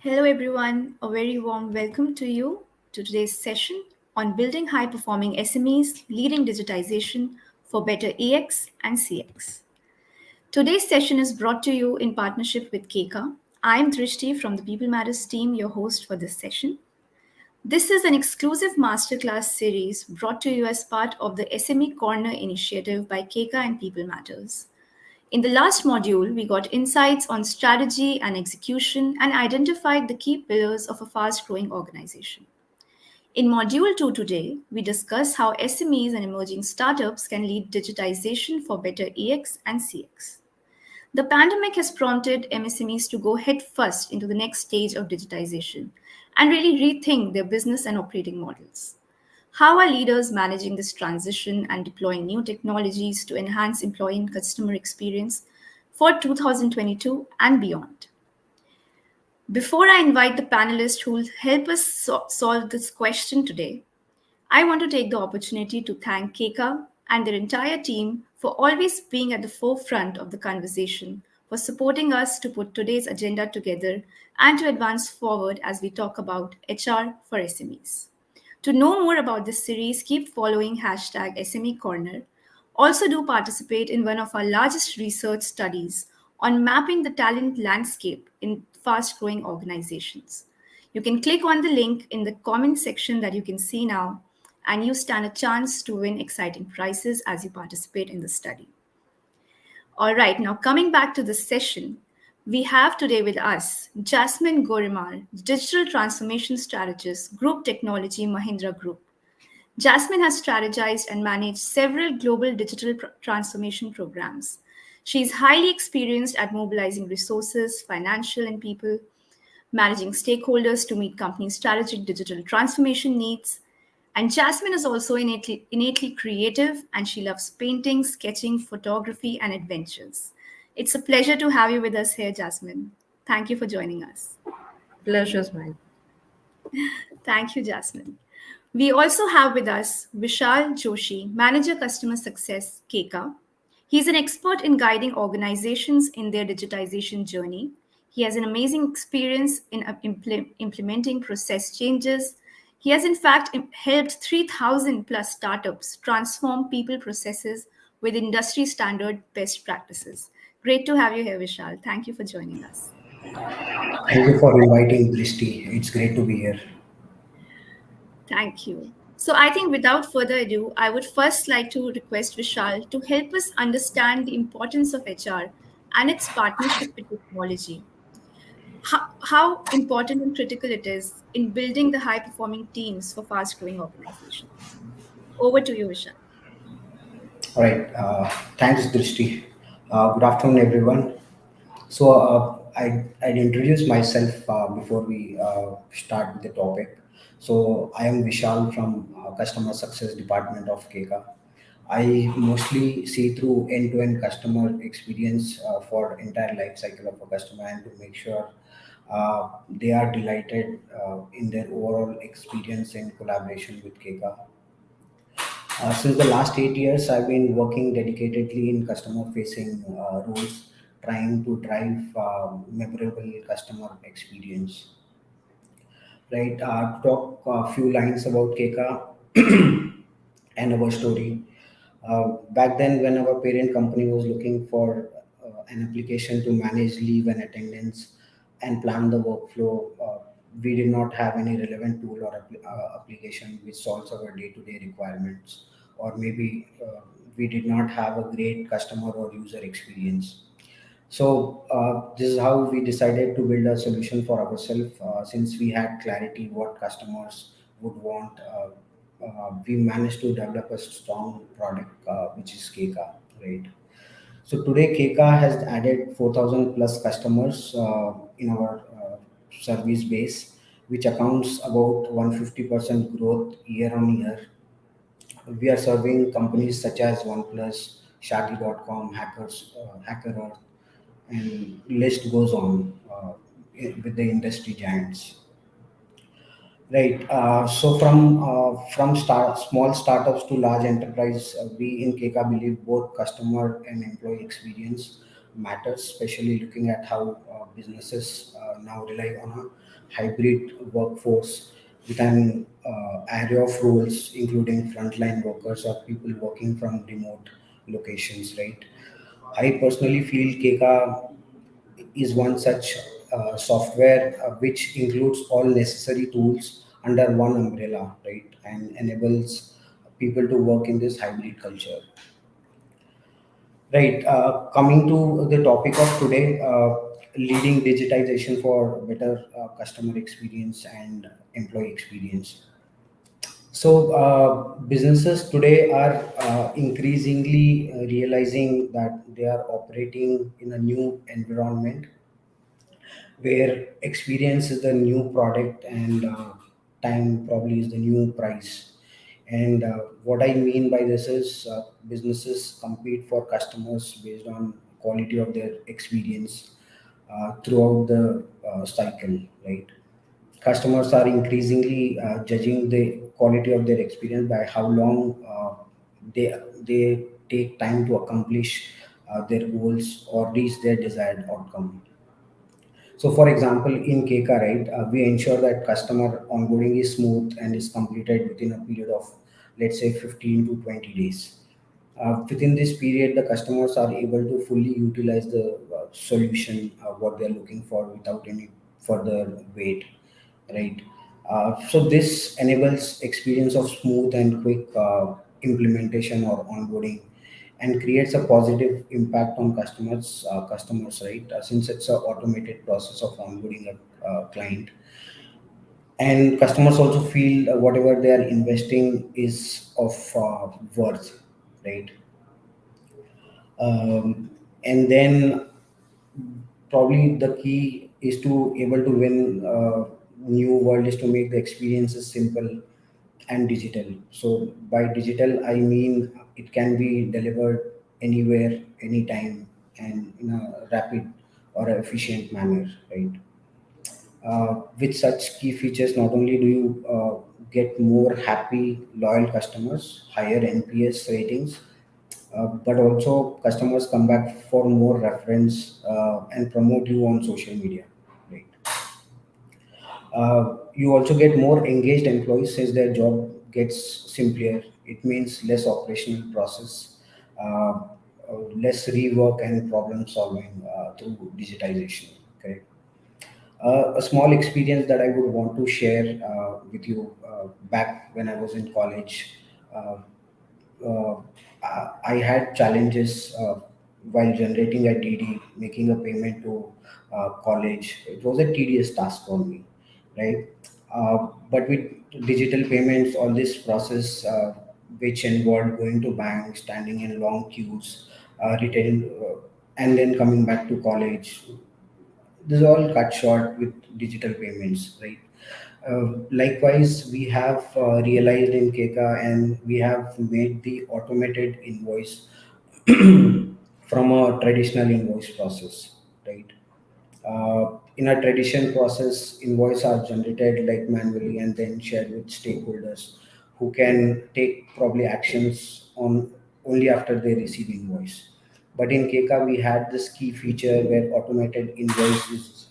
Hello, everyone. A very warm welcome to you to today's session on building high performing SMEs, leading digitization for better EX and CX. Today's session is brought to you in partnership with Keka. I'm Drishti from the People Matters team, your host for this session. This is an exclusive masterclass series brought to you as part of the SME Corner initiative by Keka and People Matters. In the last module, we got insights on strategy and execution and identified the key pillars of a fast growing organization. In module 2 today, we discuss how SMEs and emerging startups can lead digitization for better EX and CX. The pandemic has prompted MSMEs to go headfirst into the next stage of digitization and really rethink their business and operating models. How are leaders managing this transition and deploying new technologies to enhance employee and customer experience for 2022 and beyond? Before I invite the panelists who will help us solve this question today, I want to take the opportunity to thank Keka and their entire team for always being at the forefront of the conversation, for supporting us to put today's agenda together and to advance forward as we talk about HR for SMEs. To know more about this series, keep following hashtag SME Corner. Also, do participate in one of our largest research studies on mapping the talent landscape in fast growing organizations. You can click on the link in the comment section that you can see now, and you stand a chance to win exciting prizes as you participate in the study. All right, now coming back to the session, we have today with us Jasmine Gorimal, Digital Transformation Strategist, Group Technology, Mahindra Group. Jasmine has strategized and managed several global digital transformation programs. She is highly experienced at mobilizing resources, financial and people, managing stakeholders to meet company strategic digital transformation needs. And Jasmine is also innately creative, and she loves painting, sketching, photography, and adventures. It's a pleasure to have you with us here, Jasmine. Thank you for joining us. Pleasure's mine. Thank you, Jasmine. We also have with us Vishal Joshi, Manager Customer Success, Keka. He's an expert in guiding organizations in their digitization journey. He has an amazing experience in implementing process changes. He has, in fact, helped 3,000 plus startups transform people processes with industry standard best practices. Great to have you here, Vishal. Thank you for joining us. Thank you for inviting Drishti. It's great to be here. Thank you. So I think without further ado, I would first like to request Vishal to help us understand the importance of HR and its partnership with technology. How important and critical it is in building the high performing teams for fast growing organizations. Over to you, Vishal. All right. Thanks, Drishti. Good afternoon, everyone. I'd introduce myself before we start with the topic. So, I am Vishal from Customer Success Department of Keka. I mostly see through end-to-end customer experience for entire life cycle of a customer and to make sure they are delighted in their overall experience in collaboration with Keka. Since the last 8 years, I've been working dedicatedly in customer-facing roles, trying to drive memorable customer experience. Right. To talk a few lines about Keka and our story. Back then, when our parent company was looking for an application to manage leave and attendance and plan the workflow, we did not have any relevant tool or application which solves our day-to-day requirements, or maybe we did not have a great customer or user experience. So this is how we decided to build a solution for ourselves. Since we had clarity what customers would want, we managed to develop a strong product, which is Keka, right? So today Keka has added 4,000 plus customers in our service base, which accounts about 150% growth year on year. We are serving companies such as OnePlus, Shadi.com, Hacker Earth, and list goes on with the industry giants. Right. So from small startups to large enterprise, we in Keka believe both customer and employee experience matters, especially looking at how businesses now rely on a hybrid workforce with an array of roles, including frontline workers or people working from remote locations, right? I personally feel Keka is one such software which includes all necessary tools under one umbrella, right, and enables people to work in this hybrid culture. Right. Coming to the topic of today, leading digitization for better customer experience and employee experience. So, businesses today are increasingly realizing that they are operating in a new environment where experience is the new product and time probably is the new price. And what I mean by this is businesses compete for customers based on quality of their experience throughout the cycle, right? Customers are increasingly judging the quality of their experience by how long they take time to accomplish their goals or reach their desired outcome. So, for example, in Keka, right, we ensure that customer onboarding is smooth and is completed within a period of, let's say, 15 to 20 days. Within this period, the customers are able to fully utilize the solution, what they're looking for, without any further wait, right? So this enables experience of smooth and quick implementation or onboarding, and creates a positive impact on customers, right? Since it's a automated process of onboarding a client, and customers also feel whatever they are investing is of worth, right? And then probably the key is to able to win new world is to make the experiences simple and digital. So by digital I mean it can be delivered anywhere, anytime, and in a rapid or efficient manner, right? With such key features, not only do you get more happy, loyal customers, higher NPS ratings, but also customers come back for more reference and promote you on social media. Right. You also get more engaged employees since their job gets simpler. It means less operational process, less rework and problem solving through digitization. Okay. A small experience that I would want to share with you back when I was in college. Uh, uh, I had challenges while generating a DD, making a payment to college. It was a tedious task for me, right? But with digital payments, all this process, which involved going to bank, standing in long queues, and then coming back to college, this is all cut short with digital payments, right? Likewise, we have realized in Keka and we have made the automated invoice from a traditional invoice process, right? In a tradition process, invoice are generated like manually and then shared with stakeholders who can take probably actions on only after they receive invoice. But in Keka, we had this key feature where automated invoice is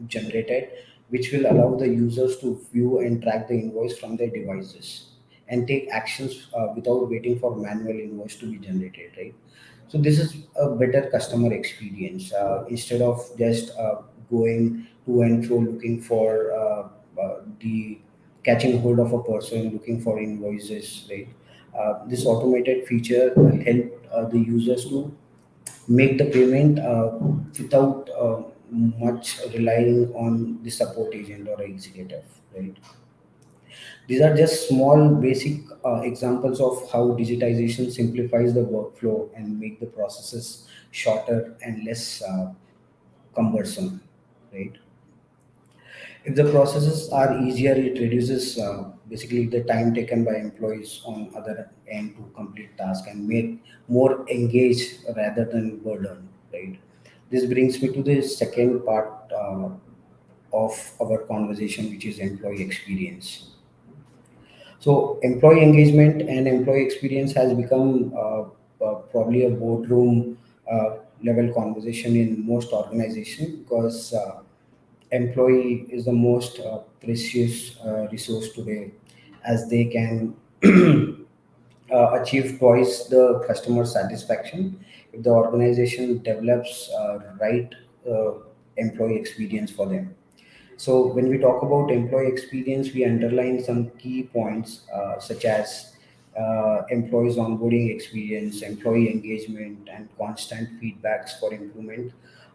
generated, which will allow the users to view and track the invoice from their devices and take actions without waiting for manual invoice to be generated, right? So this is a better customer experience instead of just going to and fro looking for the catching hold of a person looking for invoices, right? This automated feature help the users to make the payment without much relying on the support agent or executive, right? These are just small basic examples of how digitization simplifies the workflow and make the processes shorter and less cumbersome, right? If the processes are easier, it reduces basically the time taken by employees on other end to complete task and make more engaged rather than burden, right? This brings me to the second part of our conversation, which is employee experience. So employee engagement and employee experience has become probably a boardroom level conversation in most organizations, because employee is the most precious resource today, as they can achieve twice the customer satisfaction if the organization develops right uh, employee experience for them. So when we talk about employee experience, we underline some key points, such as employees onboarding experience, employee engagement, and constant feedbacks for improvement.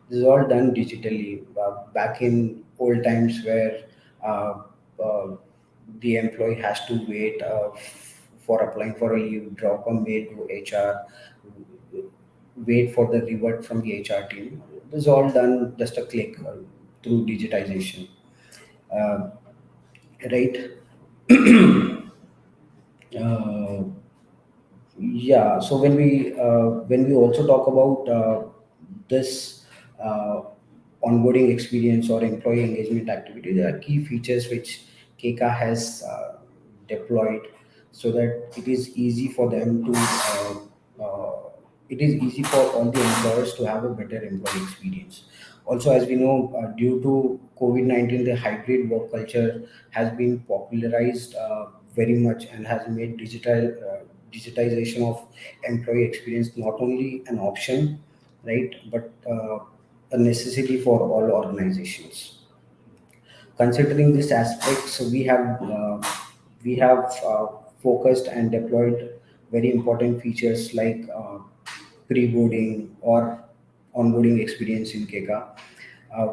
This is all done digitally. Back in old times, where uh, uh, the employee has to wait for applying for a leave, drop a mail to HR, wait for the revert from the HR team. This is all done just a click through digitization. Uh, right. uh, yeah, so when we also talk about this uh, onboarding experience or employee engagement activity, there are key features which Keka has deployed, so that it is easy for them to it is easy for all the employers to have a better employee experience. Also, as we know, due to COVID-19, the hybrid work culture has been popularized very much, and has made digitization of employee experience not only an option, right, but a necessity for all organizations. Considering this aspect, so we have focused and deployed very important features like pre-boarding or onboarding experience in Keka.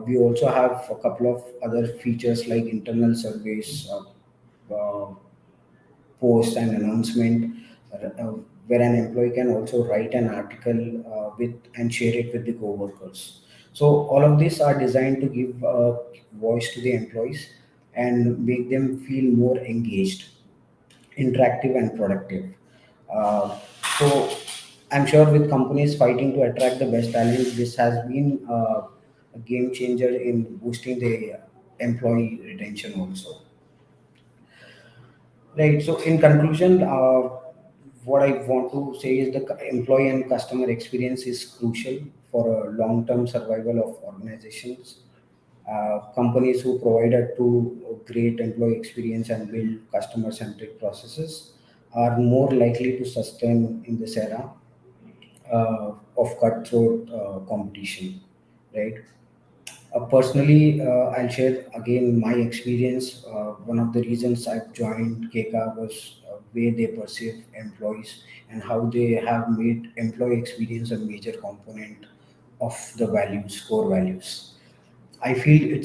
We also have a couple of other features like internal surveys, post and announcement, where an employee can also write an article with and share it with the co-workers. So all of these are designed to give voice to the employees and make them feel more engaged, interactive, and productive. Uh, so I'm sure with companies fighting to attract the best talent, this has been a game changer in boosting the employee retention also. Right. So, in conclusion, what I want to say is the employee and customer experience is crucial for a long-term survival of organizations. Companies who provide a true great employee experience and build customer-centric processes are more likely to sustain in this era of cutthroat competition. Right. Personally, I'll share again my experience. One of the reasons I've joined Keka was way they perceive employees and how they have made employee experience a major component of the values, core values. I feel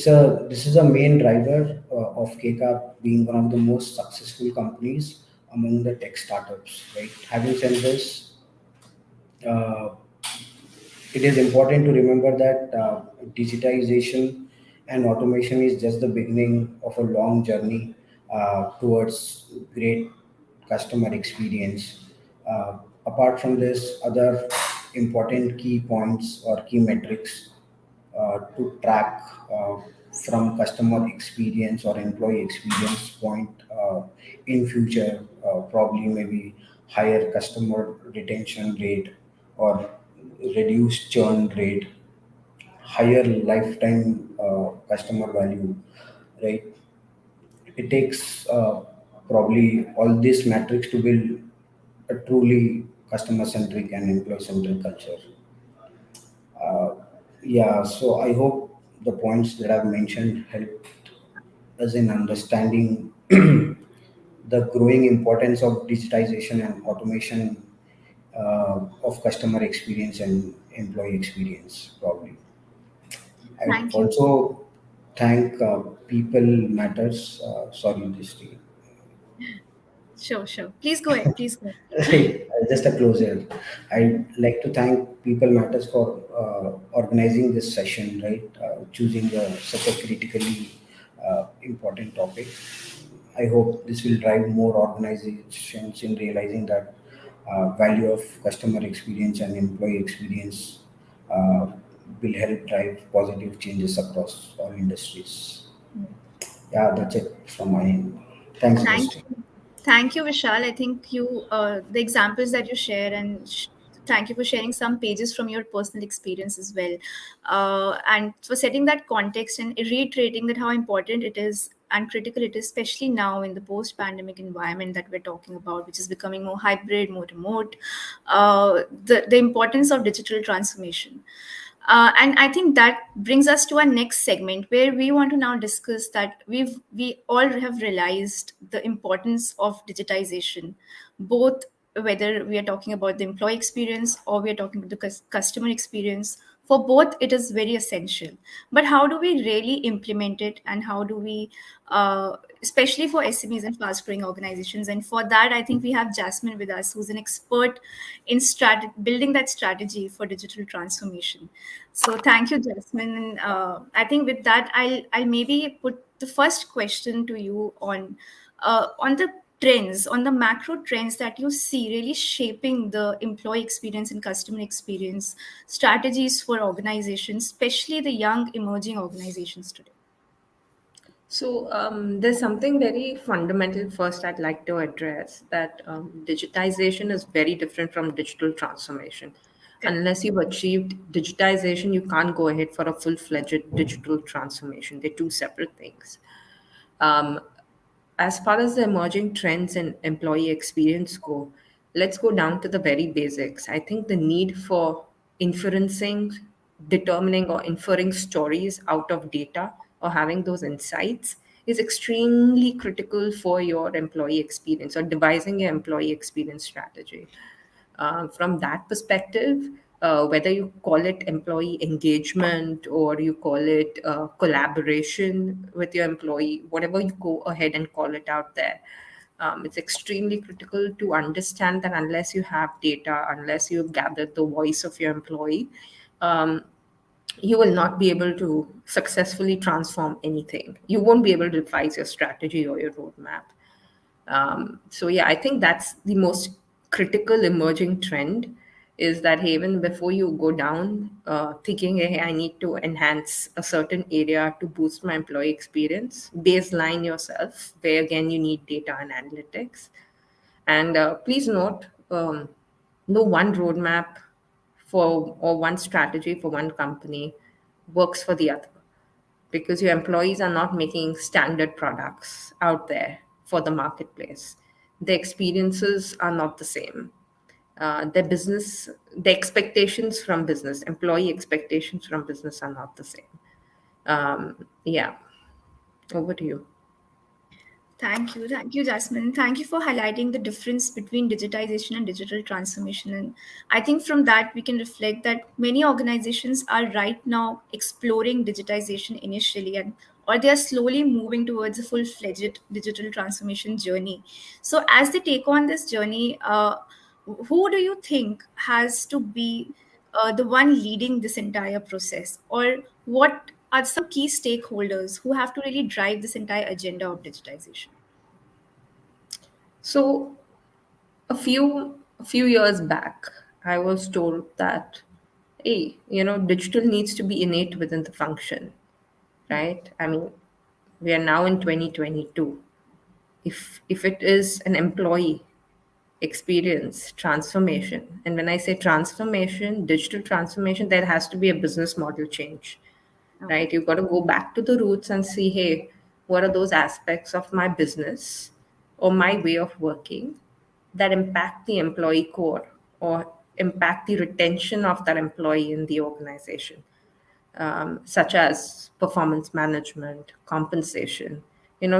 this is a main driver of Keka being one of the most successful companies among the tech startups. Right. Having said this, uh, it is important to remember that digitization and automation is just the beginning of a long journey towards great customer experience. Apart from this, other important key points or key metrics to track from customer experience or employee experience point in future, probably maybe higher customer retention rate or reduced churn rate, higher lifetime customer value, right? It takes probably all these metrics to build a truly customer centric and employee centric culture. Uh, yeah, so I hope the points that I've mentioned help us in understanding the growing importance of digitization and automation of customer experience and employee experience, probably. I Thank you. also thank People Matters. Sorry, this thing. Sure, sure. Please go ahead. Please go ahead. Right, just a closer. I'd like to thank People Matters for organizing this session, right? Choosing such a critically important topic. I hope this will drive more organizations in realizing that value of customer experience and employee experience uh, will help drive positive changes across all industries. Yeah, that's it from my end. Thanks, Thank Dusty. you. Thank you, Vishal. I think the examples that you share and thank you for sharing some pages from your personal experience as well, and for setting that context and reiterating that how important it is and critical it is, especially now in the post-pandemic environment that we're talking about, which is becoming more hybrid, more remote. The importance of digital transformation. And I think that brings us to our next segment where we want to now discuss that we all have realized the importance of digitization, both whether we are talking about the employee experience or we are talking about the customer experience. For both, it is very essential. But how do we really implement it, and how do we, especially for SMEs and fast growing organizations? And for that, I think we have Jasmine with us, who's an expert in building that strategy for digital transformation. So thank you, Jasmine. I think with that, I'll maybe put the first question to you on the trends, on the macro trends that you see really shaping the employee experience and customer experience strategies for organizations, especially the young emerging organizations today. So there's something very fundamental first I'd like to address that digitization is very different from digital transformation. Correct. Unless you've achieved digitization, you can't go ahead for a full-fledged digital transformation. They're two separate things. Um, as far as the emerging trends in employee experience go, let's go down to the very basics. I think the need for inferencing, determining or inferring stories out of data or having those insights is extremely critical for your employee experience or devising your employee experience strategy. From that perspective, whether you call it employee engagement or you call it collaboration with your employee, whatever you go ahead and call it out there, it's extremely critical to understand that unless you have data, unless you've gathered the voice of your employee, um, you will not be able to successfully transform anything. You won't be able to devise your strategy or your roadmap. So yeah, I think that's the most critical emerging trend is that hey, even before you go down thinking, hey, I need to enhance a certain area to boost my employee experience, baseline yourself, where again you need data and analytics. And please note, no one roadmap for or one strategy for one company works for the other because your employees are not making standard products out there for the marketplace. The experiences are not the same. Their business, the expectations from business, employee expectations from business are not the same. Yeah, over to you. Thank you, Jasmine. Thank you for highlighting the difference between digitization and digital transformation. And I think from that, we can reflect that many organizations are right now exploring digitization initially, and or they are slowly moving towards a full-fledged digital transformation journey. So, as they take on this journey, who do you think has to be the one leading this entire process, or what are some key stakeholders who have to really drive this entire agenda of digitization? So a few years back, I was told that hey, digital needs to be innate within the function, right? I mean, we are now in 2022. If it is an employee experience transformation, and when I say transformation, digital transformation, there has to be a business model change, Okay. right? You've got to go back to the roots and see, hey, what are those aspects of my business or my way of working that impact the employee core or impact the retention of that employee in the organization, such as performance management, compensation.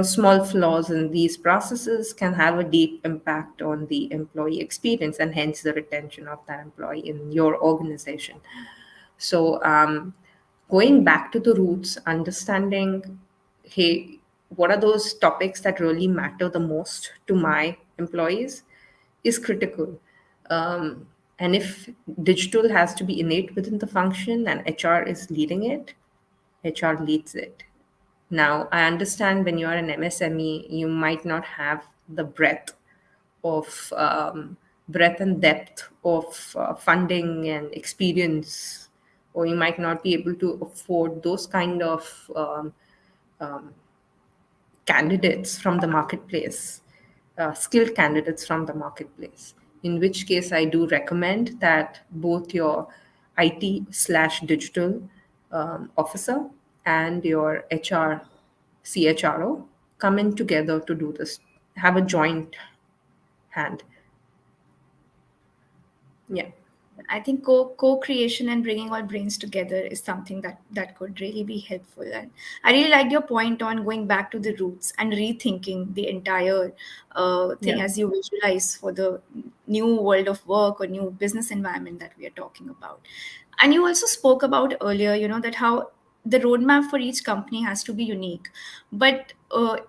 Small flaws in these processes can have a deep impact on the employee experience and hence the retention of that employee in your organization. So, going back to the roots, understanding, hey, what are those topics that really matter the most to my employees is critical. And if digital has to be innate within the function and HR is leading it, HR leads it. Now, I understand when you are an MSME, you might not have the breadth and depth of funding and experience, or you might not be able to afford those kind of candidates from the marketplace, skilled candidates from the marketplace. in which case I do recommend that both your IT/digital officer and your HR CHRO come in together to do this, have a joint hand. Yeah. I think co-creation and bringing all brains together is something that could really be helpful. And I really liked your point on going back to the roots and rethinking the entire thing Yeah. as you visualize for the new world of work or new business environment that we are talking about. And you also spoke about earlier, that how the roadmap for each company has to be unique. But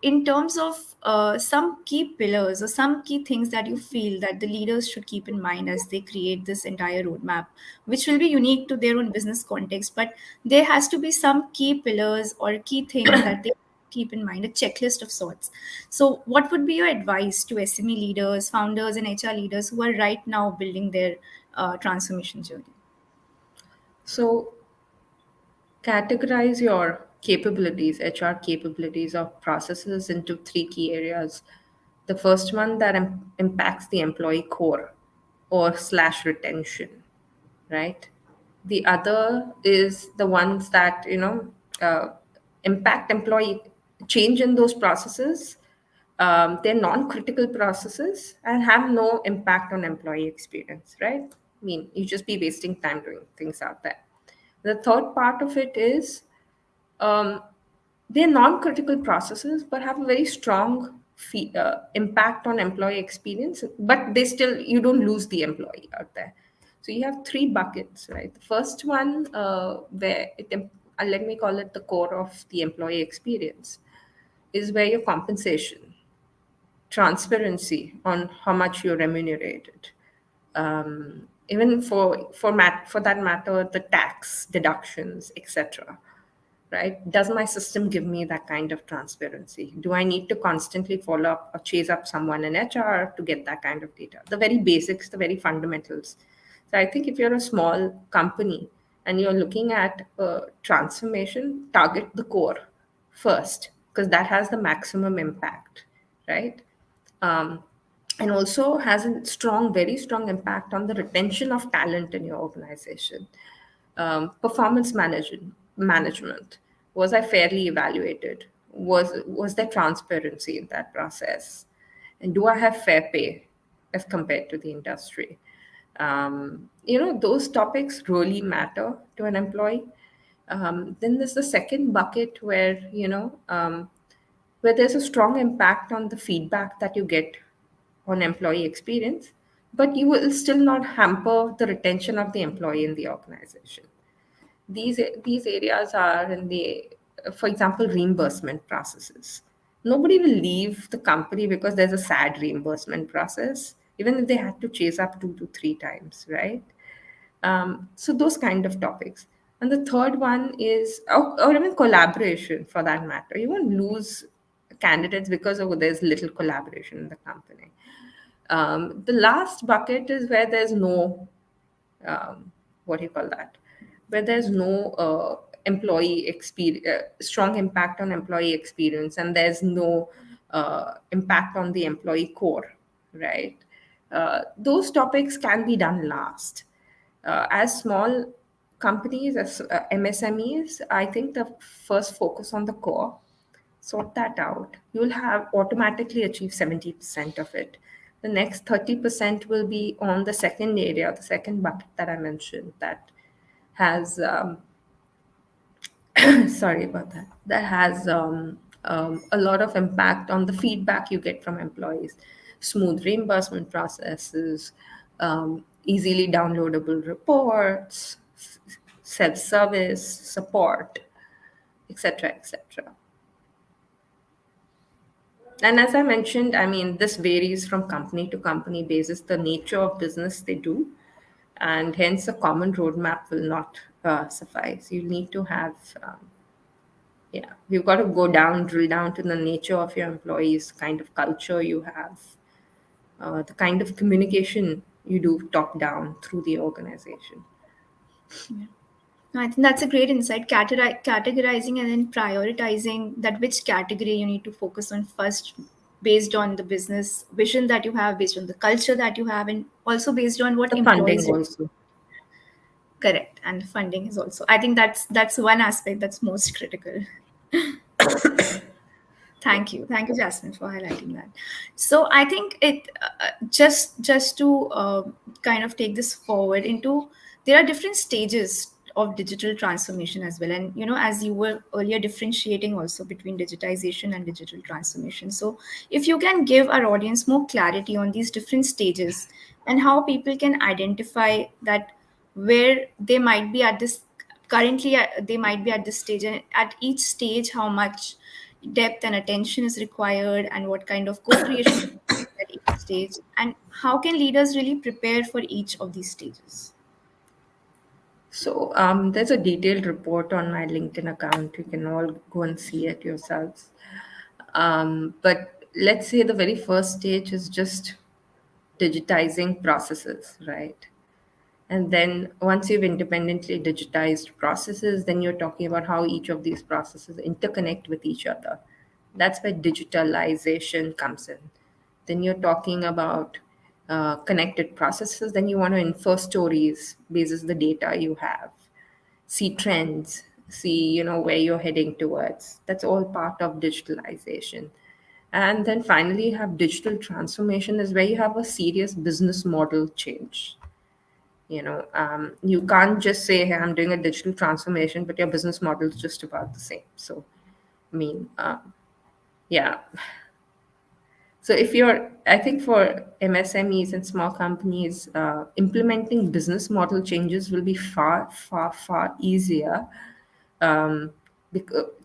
in terms of some key pillars or some key things that you feel that the leaders should keep in mind as they create this entire roadmap, which will be unique to their own business context, but there has to be some key pillars or key things that they keep in mind, a checklist of sorts. So, what would be your advice to SME leaders, founders, and HR leaders who are right now building their transformation journey? So categorize your capabilities, HR capabilities or processes into three key areas. The first one that impacts the employee core or slash retention, right? The other is the ones that, impact employee change in those processes. They're non-critical processes and have no impact on employee experience, right? I mean, you just be wasting time doing things out there. The third part of it is um, they're non-critical processes, but have a very strong impact on employee experience. But they still you don't lose the employee out there. So you have three buckets, right? The first one, let me call it the core of the employee experience, is where your compensation, transparency on how much you're remunerated, even for that matter, the tax deductions, etc. Right? Does my system give me that kind of transparency? Do I need to constantly follow up or chase up someone in HR to get that kind of data? The very basics, the very fundamentals. So I think if you're a small company and you're looking at transformation, target the core first because that has the maximum impact, right? Um, and also has a very strong impact on the retention of talent in your organization. Performance management. Was I fairly evaluated? Was there transparency in that process? And do I have fair pay as compared to the industry? Those topics really matter to an employee. Then there's the second bucket where there's a strong impact on the feedback that you get on employee experience, but you will still not hamper the retention of the employee in the organization. These areas are in the, for example, reimbursement processes. Nobody will leave the company because there's a sad reimbursement process, even if they had to chase up 2 to 3 times, right? So those kind of topics. And the third one is, or even collaboration for that matter. You won't lose candidates because there's little collaboration in the company. The last bucket is where there's no, what do you call that? Where there's no employee experience, strong impact on employee experience, and there's no impact on the employee core, right? Those topics can be done last. As small companies, as MSMEs, I think the first focus on the core, sort that out, you'll have automatically achieve 70% of it. The next 30% will be on the second area, the second bucket that I mentioned, that has sorry about that, that has a lot of impact on the feedback you get from employees, smooth reimbursement processes, easily downloadable reports, self-service support, etc., etc. And as I mentioned, I mean, this varies from company to company basis, the nature of business they do, and hence a common roadmap will not suffice. You need to have, yeah, you've got to drill down to the nature of your employees, kind of culture you have, the kind of communication you do top down through the organization. Yeah. No, I think that's a great insight. Categorizing and then prioritizing that which category you need to focus on first based on the business vision that you have, based on the culture that you have, and also based on what The funding employees really. also. Correct. And funding is also, I think that's one aspect that's most critical. Yeah. Thank you, Jasmine, for highlighting that. So I think it just to kind of take this forward into, there are different stages of digital transformation as well, and as you were earlier differentiating also between digitization and digital transformation. So if you can give our audience more clarity on these different stages and how people can identify that where they might be at this currently, they might be at this stage, and at each stage how much depth and attention is required, and what kind of co-creation is required at each stage, and how can leaders really prepare for each of these stages. So there's a detailed report on my LinkedIn account. You can all go and see it yourselves. But let's say the very first stage is just digitizing processes, right? And then once you've independently digitized processes, then you're talking about how each of these processes interconnect with each other. That's where digitalization comes in. Then you're talking about connected processes. Then you want to infer stories basis the data you have, see trends, see where you're heading towards. That's all part of digitalization. And then finally, you have digital transformation, is where you have a serious business model change. You can't just say, hey, I'm doing a digital transformation, but your business model is just about the same. So I mean, yeah. So if you're, I think for MSMEs and small companies, implementing business model changes will be far, far, far easier.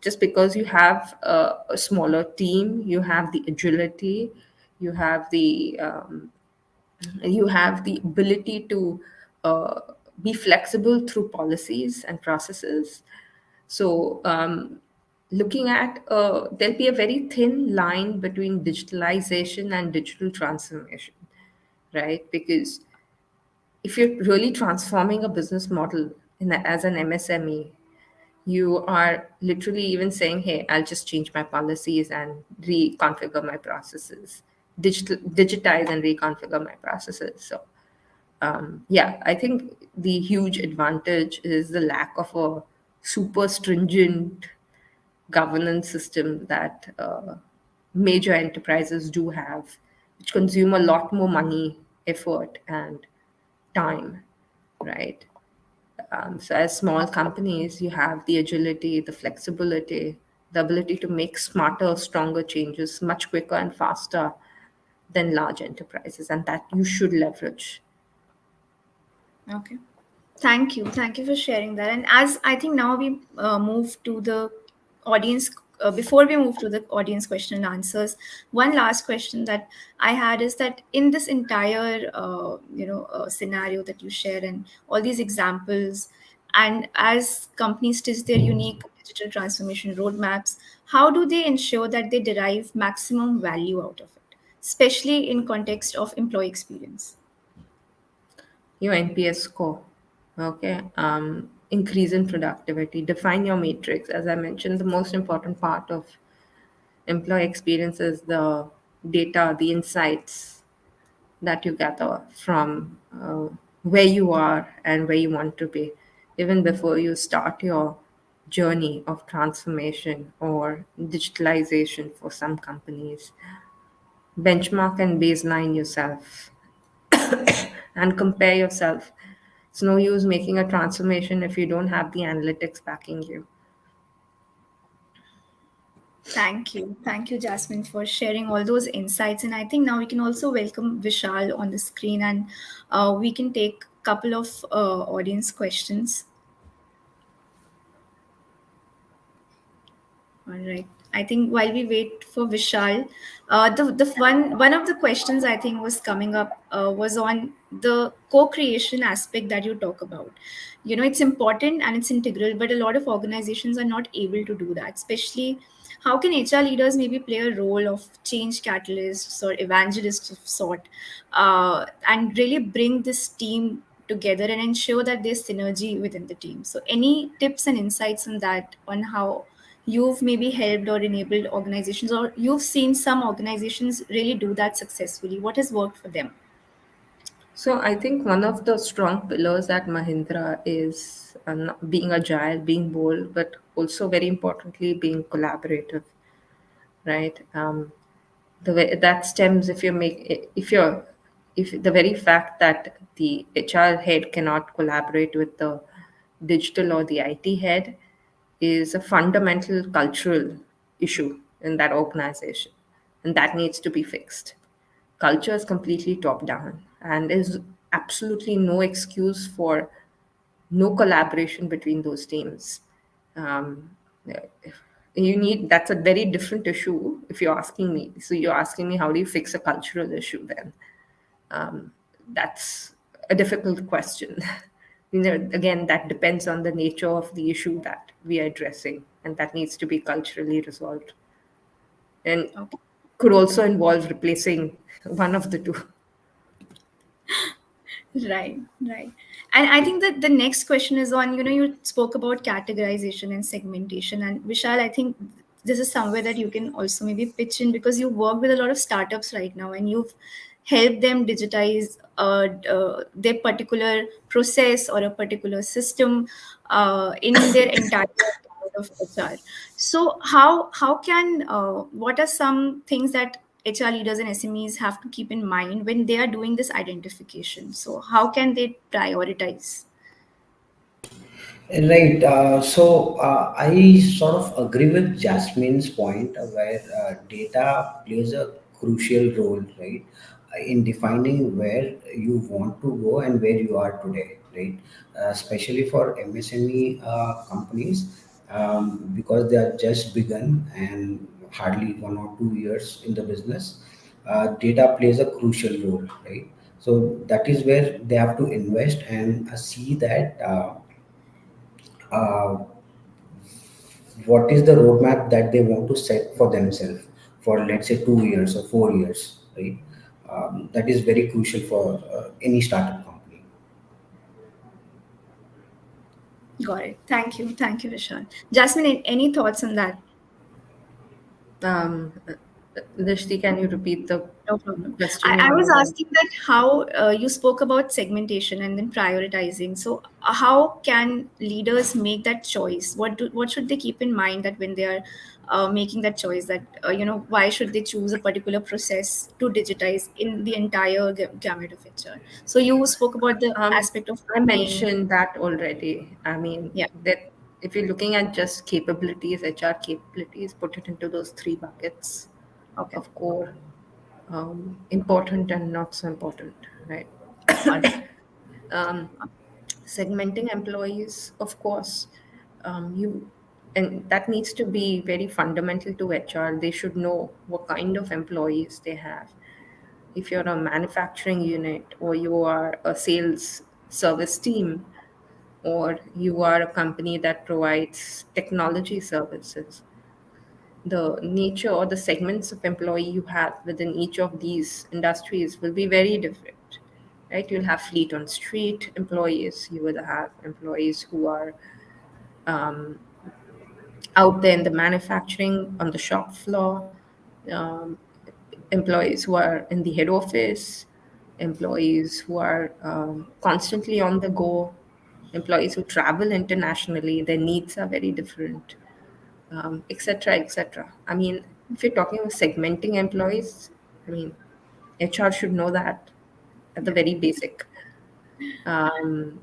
Just because you have a smaller team, you have the agility, you have the ability to uh, be flexible through policies and processes. So, looking at there'll be a very thin line between digitalization and digital transformation, right? Because if you're really transforming a business model as an MSME, you are literally even saying, hey, I'll just change my policies and reconfigure my processes, digitize and reconfigure my processes. So yeah, I think the huge advantage is the lack of a super stringent governance system that major enterprises do have, which consume a lot more money, effort, and time, right? So, as small companies, you have the agility, the flexibility, the ability to make smarter, stronger changes much quicker and faster than large enterprises, and that you should leverage. Okay. Thank you for sharing that. And as I think now we move to the audience, before we move to the audience question and answers, one last question that I had is that in this entire, scenario that you share and all these examples, and as companies stitch their unique digital transformation roadmaps, how do they ensure that they derive maximum value out of it, especially in context of employee experience? Your NPS score. Okay. Increase in productivity. Define your matrix. As I mentioned, the most important part of employee experience is the data, the insights that you gather from where you are and where you want to be, even before you start your journey of transformation or digitalization for some companies. Benchmark and baseline yourself and compare yourself. It's no use making a transformation if you don't have the analytics backing you. Thank you. Thank you, Jasmine, for sharing all those insights. And I think now we can also welcome Vishal on the screen, and we can take a couple of audience questions. All right. I think while we wait for Vishal, the one of the questions I think was coming up was on the co-creation aspect that you talk about. It's important and it's integral, but a lot of organizations are not able to do that. Especially, how can HR leaders maybe play a role of change catalysts or evangelists of sort, and really bring this team together and ensure that there's synergy within the team. So, any tips and insights on that, on how you've maybe helped or enabled organizations, or you've seen some organizations really do that successfully? What has worked for them? So I think one of the strong pillars at Mahindra is being agile, being bold, but also very importantly being collaborative, right? The way that stems if the very fact that the HR head cannot collaborate with the digital or the IT head is a fundamental cultural issue in that organization, and that needs to be fixed. Culture is completely top down, and there's absolutely no excuse for no collaboration between those teams. Um, you need That's a very different issue if you're asking me. So you're asking me how do you fix a cultural issue then? Um, that's a difficult question. Again, that depends on the nature of the issue that we are addressing, and that needs to be culturally resolved. And Okay. could also involve replacing one of the two. Right, right. And I think that the next question is on, you spoke about categorization and segmentation. And Vishal, I think this is somewhere that you can also maybe pitch in, because you work with a lot of startups right now and you've helped them digitize their particular process or a particular system in their entire gamut of HR. So how can what are some things that HR leaders and SMEs have to keep in mind when they are doing this identification? So how can they prioritize? Right. I sort of agree with Jasmine's point where data plays a crucial role, right, in defining where you want to go and where you are today, right? Especially for MSME companies, because they are just begun and hardly 1 or 2 years in the business. Data plays a crucial role, right? So that is where they have to invest and see that. Uh, what is the roadmap that they want to set for themselves for, let's say, 2 years or 4 years, right? That is very crucial for any startup company. Got it. Thank you, Vishal. Jasmine, any thoughts on that? Um, Dishti, can you repeat the No problem. question I one was more time? asking that how you spoke about segmentation and then prioritizing. So, how can leaders make that choice? What should they keep in mind that when they are making that choice, that why should they choose a particular process to digitize in the entire gamut of HR? So, you spoke about the Um, aspect of I being, mentioned that already. I mean, yeah, that if you're looking at just capabilities, HR capabilities, put it into those three buckets okay, of core, important and not so important, right? all right, Um, Segmenting employees, of course, you and that needs to be very fundamental to HR. They should know what kind of employees they have. If you're a manufacturing unit, or you are a sales service team, or you are a company that provides technology services, the nature or the segments of employee you have within each of these industries will be very different, right? You'll have fleet on street employees, you will have employees who are um, out there in the manufacturing on the shop floor, um, employees who are in the head office, employees who are constantly on the go, employees who travel internationally. Their needs are very different, etc., etc. I mean, if you're talking about segmenting employees, I mean, HR should know that at the yeah, very basic. Um,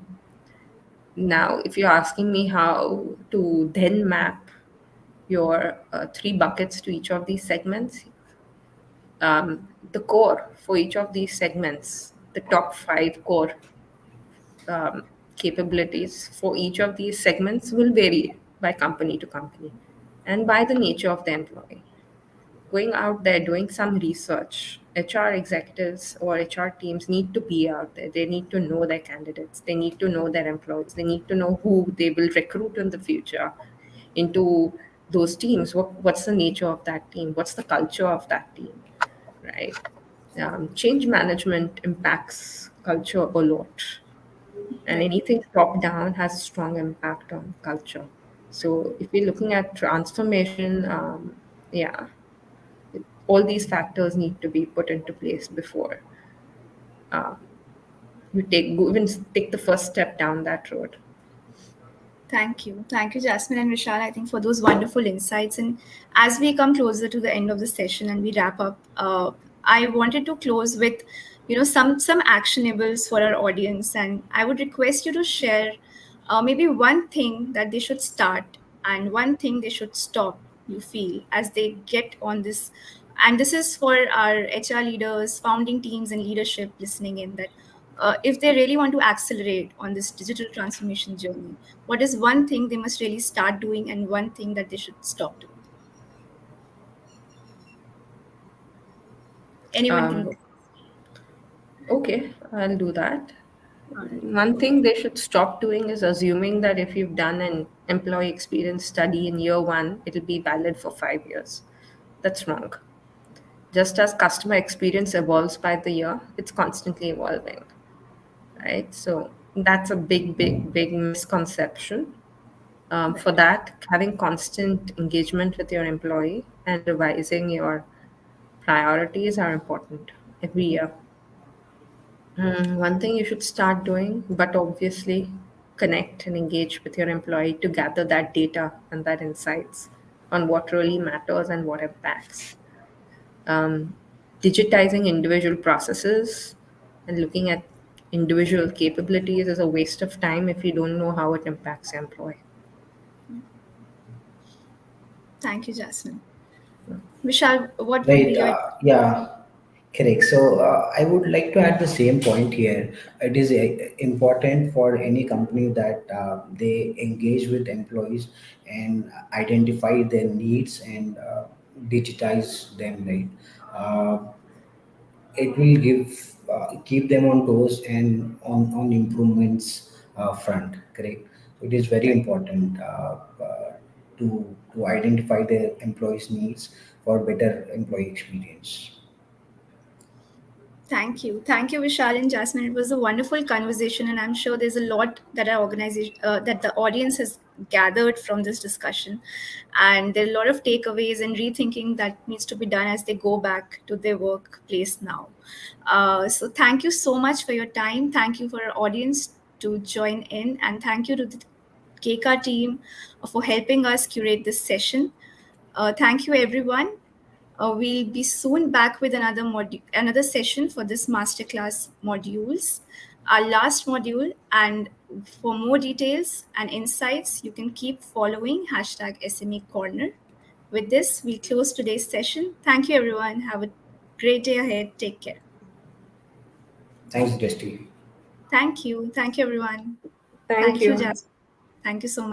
Now, if you're asking me how to then map your three buckets to each of these segments, the core for each of these segments, the top five core capabilities for each of these segments will vary by company to company and by the nature of the employee. Going out there, doing some research, HR executives or HR teams need to be out there. They need to know their candidates. They need to know their employees. They need to know who they will recruit in the future into those teams. What's the nature of that team? What's the culture of that team? Right? Change management impacts culture a lot, and right. anything top down has strong impact on culture. So if we're looking at transformation, yeah, all these factors need to be put into place before uh, even take the first step down that road. Thank you. Thank you, Jasmine and Vishal, I think, for those wonderful insights. And as we come closer to the end of the session and we wrap up, I wanted to close with, some actionables for our audience. And I would request you to share maybe one thing that they should start and one thing they should stop, you feel, as they get on this. And this is for our HR leaders, founding teams, and leadership listening in, that if they really want to accelerate on this digital transformation journey, what is one thing they must really start doing and one thing that they should stop doing? Anyone can Um, go. okay, I'll do that. All right. One thing they should stop doing is assuming that if you've done an employee experience study in year one, it'll be valid for 5 years. That's wrong. Just as customer experience evolves by the year, it's constantly evolving, right? So that's a big, big, big misconception. For Right. that, having constant engagement with your employee and revising your priorities are important every year. One thing you should start doing, but obviously connect and engage with your employee to gather that data and that insights on what really matters and what impacts. Um, Digitizing individual processes and looking at individual capabilities is a waste of time if you don't know how it impacts the employee. Thank you, Jasmine. Vishal, what would be Right. your Yeah. Correct. So I would like to add the same point here. It is important for any company that they engage with employees and identify their needs and digitize them. Right. It will give keep them on toes and on improvements front. Correct. So it is very right? important to identify the employees' needs for better employee experience. Thank you. Thank you, Vishal and Jasmine. It was a wonderful conversation, and I'm sure there's a lot that our organization, that the audience has gathered from this discussion. And there are a lot of takeaways and rethinking that needs to be done as they go back to their workplace now. So thank you so much for your time. Thank you for our audience to join in, and thank you to the Keka team for helping us curate this session. Thank you, everyone. We'll be soon back with another session for this masterclass modules, our last module. And for more details and insights, you can keep following hashtag SME Corner. With this, we close today's session. Thank you, everyone. Have a great day ahead. Take care. Thanks, Dusty. Thank you. Thank you, everyone. Thank Thank you, you. Jasmine. Thank you so much.